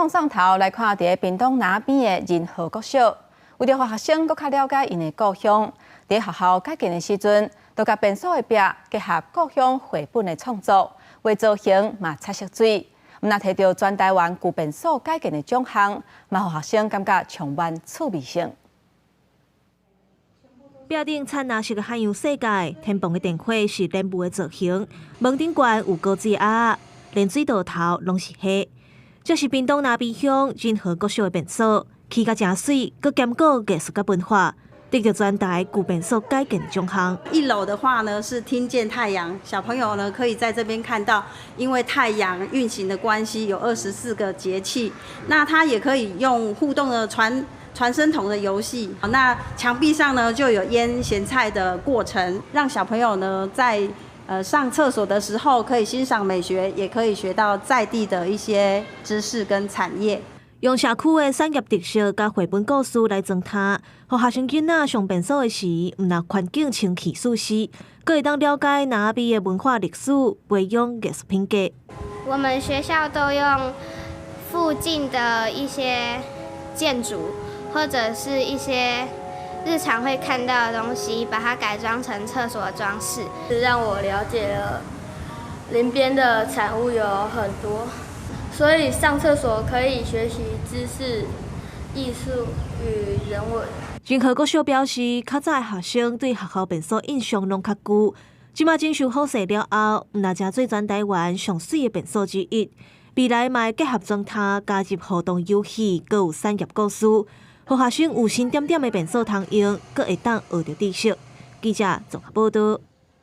放上头来看，伫屏东南边的仁和国小，为着学生更较了解因的故乡，伫学校改建的时阵，都甲便所的壁结合故乡绘本的创作，为造型嘛擦色水。若摕到全台湾旧便所改建的奖项，嘛互学生感觉充满趣味性。壁顶灿烂色的海洋世界，天棚的电火是莲雾的造型，门顶悬有高枝鸭，连水道头拢是黑。这是屏东南边乡仁和国小的便所，起甲真水，佮兼顾艺术甲文化，得到全台旧便所改建的奖项。1楼的话呢是听见太阳，小朋友呢可以在这边看到，因为太阳运行的关系，有24个节气。那它也可以用互动的传声筒的游戏。那墙壁上呢就有腌咸菜的过程，让小朋友呢在上厕所的时候可以欣赏美学，也可以学到在地的一些知识跟产业。用社区的产业特色甲绘本故事来装它，互学生囡仔上便所的时，毋但环境清气舒适，佫会当了解南边的文化历史，培养艺术品格。我们学校都用附近的一些建筑，或者是一些日常会看到的东西，把它改装成厕所的装饰，让我了解了林边的产物有很多。所以上厕所可以学习知识、艺术与人文。仁和国小表示，较早的学生对学校便所印象拢较旧，即马整修好势了后，毋但成做全台湾上水的便所之一。未来嘛会结合装它，加入互动游戏，佮有产业故事，互学生有新点点的便所通用，佮会当学到知识。记者综合报道。